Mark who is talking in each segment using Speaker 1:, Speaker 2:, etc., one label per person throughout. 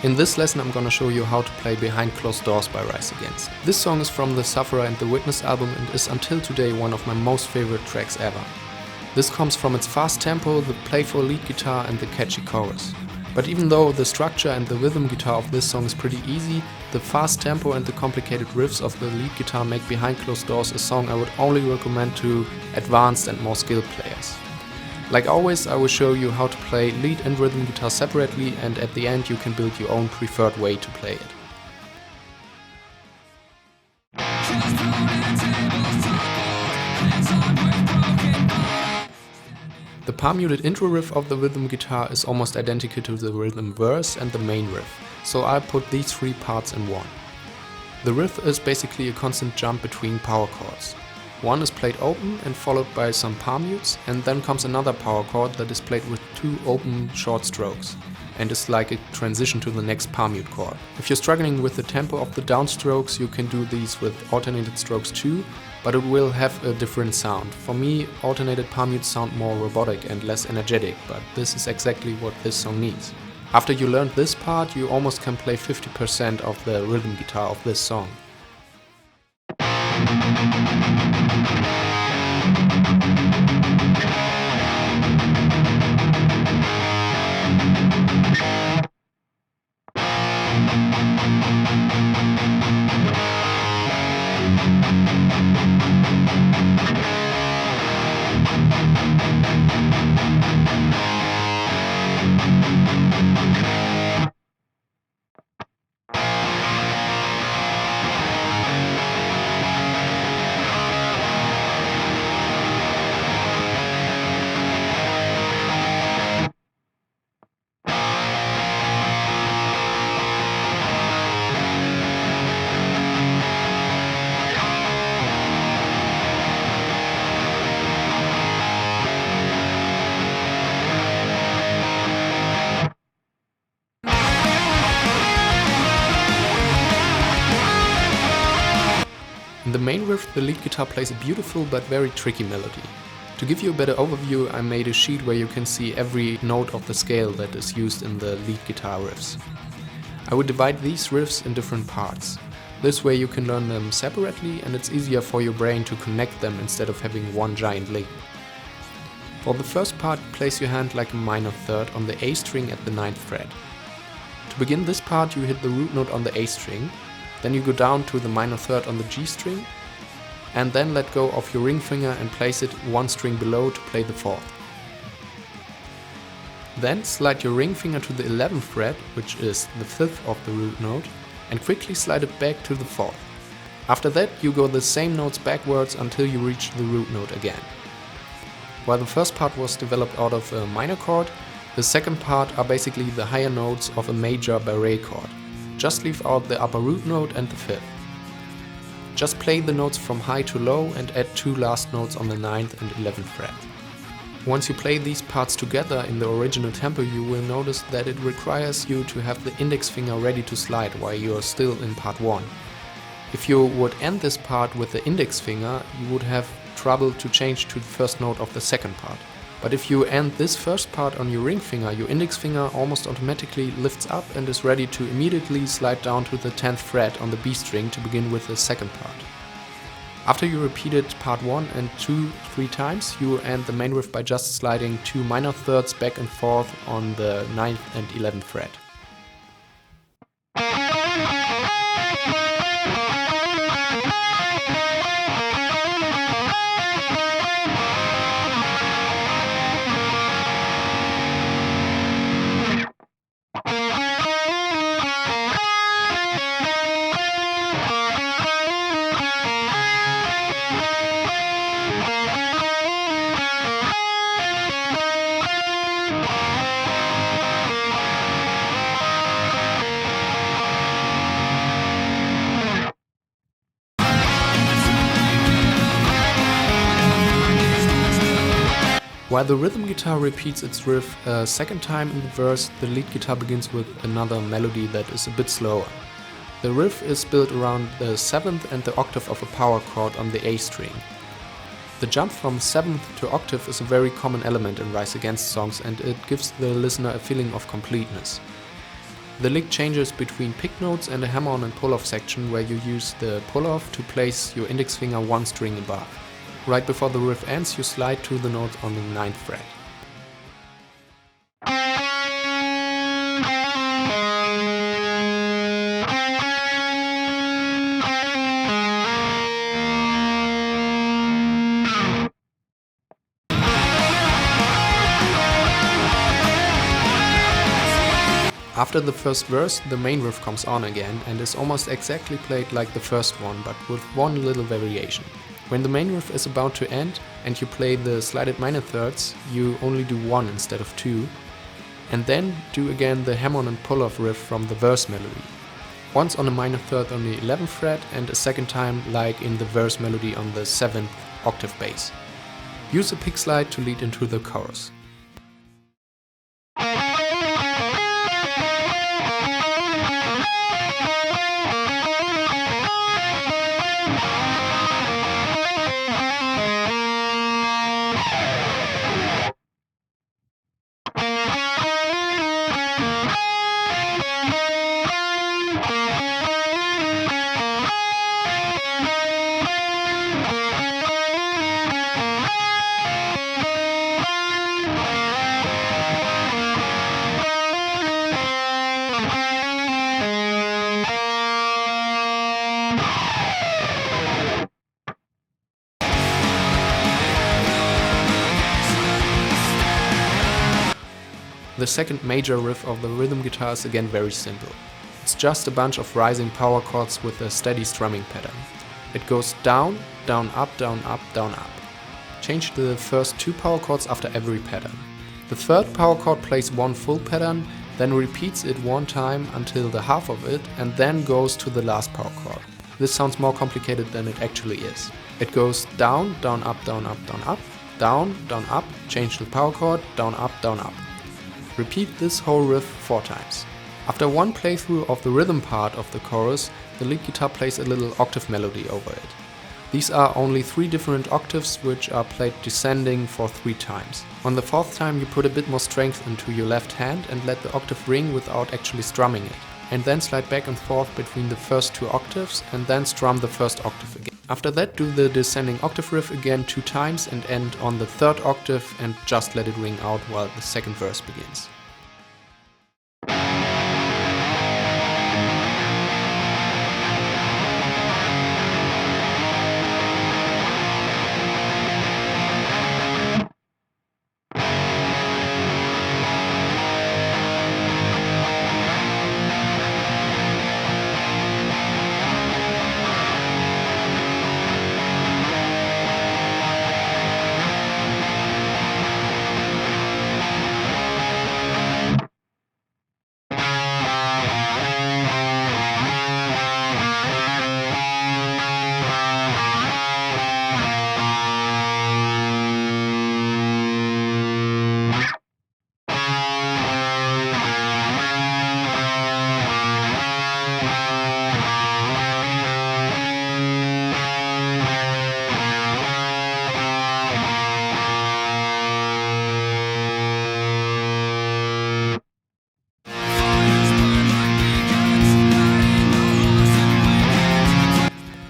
Speaker 1: In this lesson I'm gonna show you how to play Behind Closed Doors by Rise Against. This song is from the Sufferer and the Witness album and is until today one of my most favorite tracks ever. This comes from its fast tempo, the playful lead guitar and the catchy chorus. But even though the structure and the rhythm guitar of this song is pretty easy, the fast tempo and the complicated riffs of the lead guitar make Behind Closed Doors a song I would only recommend to advanced and more skilled players. Like always, I will show you how to play lead and rhythm guitar separately, and at the end you can build your own preferred way to play it. The palm-muted intro riff of the rhythm guitar is almost identical to the rhythm verse and the main riff, so I put these three parts in one. The riff is basically a constant jump between power chords. One is played open and followed by some palm mutes, and then comes another power chord that is played with two open short strokes, and is like a transition to the next palm mute chord. If you're struggling with the tempo of the downstrokes, you can do these with alternated strokes too, but it will have a different sound. For me, alternated palm mutes sound more robotic and less energetic, but this is exactly what this song needs. After you learned this part, you almost can play 50% of the rhythm guitar of this song. In the main riff, the lead guitar plays a beautiful but very tricky melody. To give you a better overview, I made a sheet where you can see every note of the scale that is used in the lead guitar riffs. I would divide these riffs in different parts. This way you can learn them separately and it's easier for your brain to connect them instead of having one giant leap. For the first part, place your hand like a minor third on the A string at the 9th fret. To begin this part, you hit the root note on the A string. Then you go down to the minor third on the G string, and then let go of your ring finger and place it one string below to play the 4th. Then slide your ring finger to the 11th fret, which is the 5th of the root note, and quickly slide it back to the 4th. After that you go the same notes backwards until you reach the root note again. While the first part was developed out of a minor chord, the second part are basically the higher notes of a major barré chord. Just leave out the upper root note and the 5th. Just play the notes from high to low and add two last notes on the 9th and 11th fret. Once you play these parts together in the original tempo, you will notice that it requires you to have the index finger ready to slide while you are still in part 1. If you would end this part with the index finger, you would have trouble to change to the first note of the second part. But if you end this first part on your ring finger, your index finger almost automatically lifts up and is ready to immediately slide down to the 10th fret on the B string to begin with the second part. After you repeated part 1 and 2-3 times, you will end the main riff by just sliding two minor thirds back and forth on the 9th and 11th fret. While the rhythm guitar repeats its riff a second time in the verse, the lead guitar begins with another melody that is a bit slower. The riff is built around the 7th and the octave of a power chord on the A string. The jump from 7th to octave is a very common element in Rise Against songs, and it gives the listener a feeling of completeness. The lick changes between pick notes and a hammer-on and pull-off section where you use the pull-off to place your index finger one string above. Right before the riff ends, you slide to the note on the 9th fret. After the first verse, the main riff comes on again and is almost exactly played like the first one, but with one little variation. When the main riff is about to end and you play the slided minor thirds, you only do one instead of two, and then do again the hammer-on and pull-off riff from the verse melody. Once on a minor third on the 11th fret and a second time like in the verse melody on the 7th octave bass. Use a pick slide to lead into the chorus. The second major riff of the rhythm guitar is again very simple. It's just a bunch of rising power chords with a steady strumming pattern. It goes down, down, up, down, up, down, up. Change the first two power chords after every pattern. The third power chord plays one full pattern, then repeats it one time until the half of it, and then goes to the last power chord. This sounds more complicated than it actually is. It goes down, down, up, down, up, down, up, down, down, up, change the power chord, down, up, down, up. Repeat this whole riff 4 times. After one playthrough of the rhythm part of the chorus, the lead guitar plays a little octave melody over it. These are only 3 different octaves which are played descending for 3 times. On the 4th time you put a bit more strength into your left hand and let the octave ring without actually strumming it, and then slide back and forth between the first 2 octaves and then strum the first octave again. After that, do the descending octave riff again 2 times and end on the 3rd octave and just let it ring out while the second verse begins.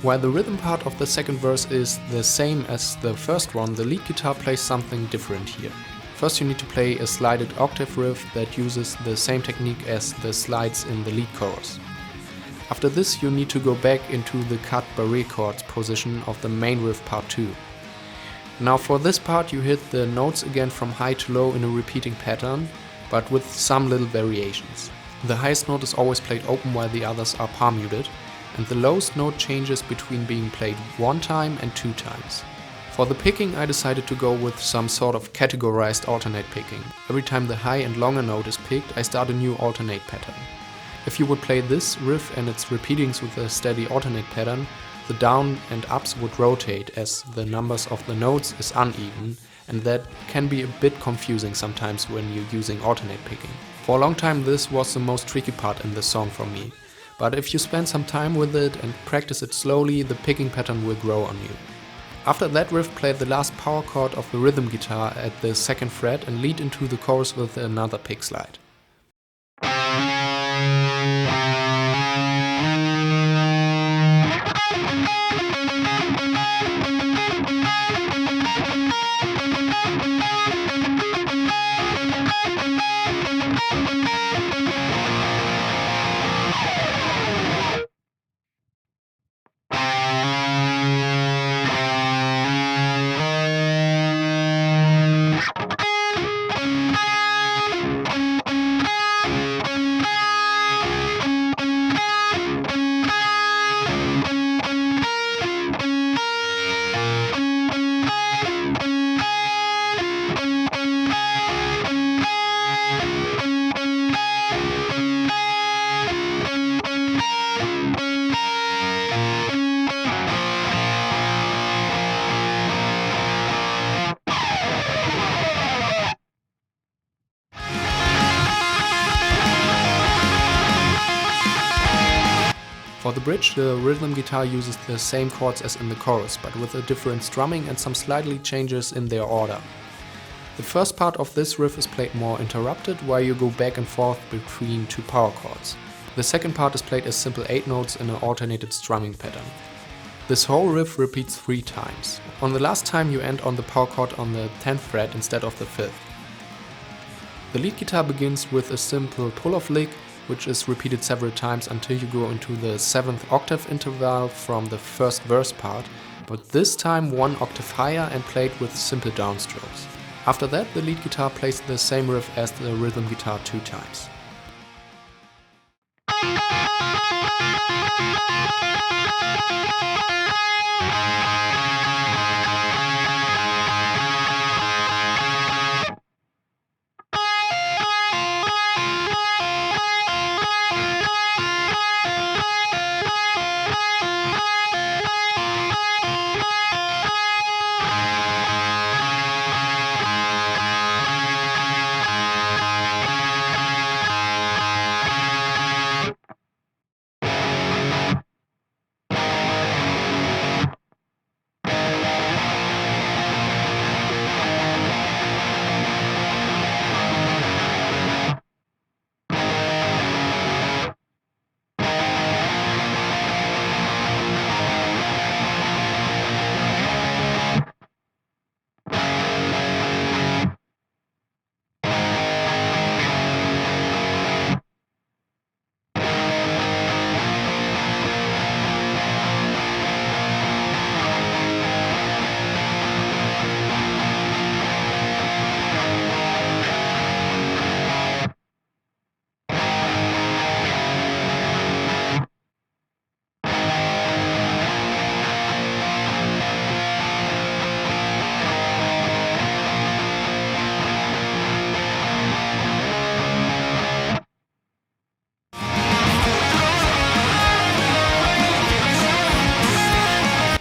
Speaker 1: While the rhythm part of the second verse is the same as the first one, the lead guitar plays something different here. First you need to play a slided octave riff that uses the same technique as the slides in the lead chorus. After this you need to go back into the cut barré chords position of the main riff part 2. Now for this part you hit the notes again from high to low in a repeating pattern, but with some little variations. The highest note is always played open while the others are palm muted, and the lowest note changes between being played 1 time and 2 times. For the picking I decided to go with some sort of categorized alternate picking. Every time the high and longer note is picked, I start a new alternate pattern. If you would play this riff and its repeatings with a steady alternate pattern, the down and ups would rotate as the numbers of the notes is uneven, and that can be a bit confusing sometimes when you're using alternate picking. For a long time this was the most tricky part in the song for me. But if you spend some time with it and practice it slowly, the picking pattern will grow on you. After that riff, play the last power chord of the rhythm guitar at the 2nd fret and lead into the chorus with another pick slide. For the bridge, the rhythm guitar uses the same chords as in the chorus, but with a different strumming and some slightly changes in their order. The first part of this riff is played more interrupted, while you go back and forth between two power chords. The second part is played as simple 8 notes in an alternated strumming pattern. This whole riff repeats 3 times. On the last time you end on the power chord on the 10th fret instead of the 5th. The lead guitar begins with a simple pull-off lick, which is repeated several times until you go into the 7th octave interval from the first verse part, but this time 1 octave higher and played with simple downstrokes. After that, the lead guitar plays the same riff as the rhythm guitar 2 times.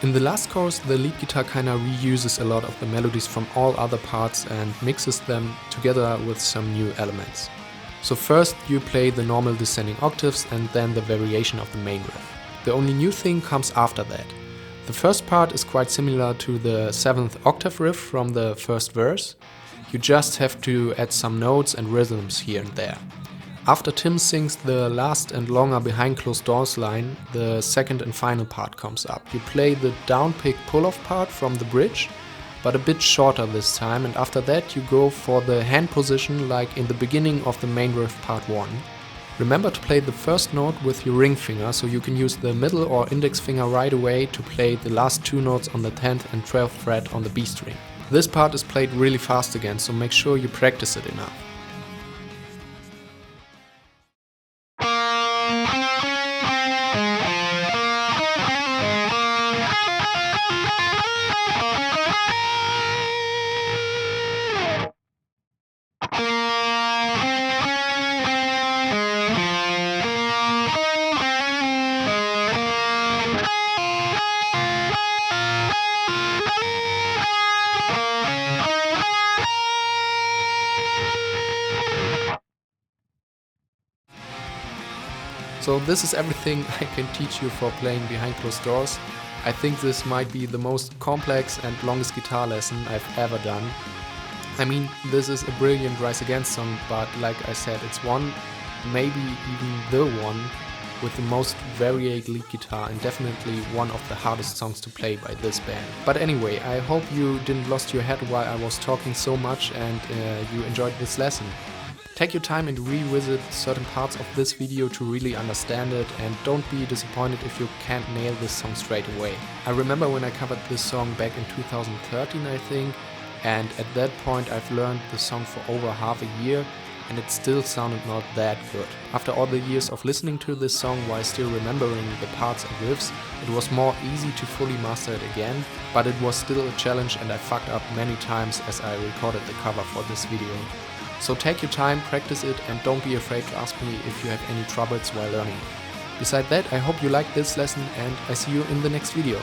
Speaker 1: In the last chorus, the lead guitar kinda reuses a lot of the melodies from all other parts and mixes them together with some new elements. So first you play the normal descending octaves and then the variation of the main riff. The only new thing comes after that. The first part is quite similar to the 7th octave riff from the first verse. You just have to add some notes and rhythms here and there. After Tim sings the last and longer behind closed doors line, the second and final part comes up. You play the downpick pull-off part from the bridge, but a bit shorter this time, and after that you go for the hand position like in the beginning of the main riff part 1. Remember to play the first note with your ring finger, so you can use the middle or index finger right away to play the last 2 notes on the 10th and 12th fret on the B string. This part is played really fast again, so make sure you practice it enough. So this is everything I can teach you for playing behind closed doors. I think this might be the most complex and longest guitar lesson I've ever done. I mean, this is a brilliant Rise Against song, but like I said, it's one, maybe even the one, with the most varied lead guitar and definitely one of the hardest songs to play by this band. But anyway, I hope you didn't lost your head while I was talking so much and you enjoyed this lesson. Take your time and revisit certain parts of this video to really understand it, and don't be disappointed if you can't nail this song straight away. I remember when I covered this song back in 2013, I think, and at that point I've learned the song for over half a year and it still sounded not that good. After all the years of listening to this song while still remembering the parts and riffs, it was more easy to fully master it again, but it was still a challenge and I fucked up many times as I recorded the cover for this video. So take your time, practice it, and don't be afraid to ask me if you have any troubles while learning. Besides that, I hope you liked this lesson and I see you in the next video.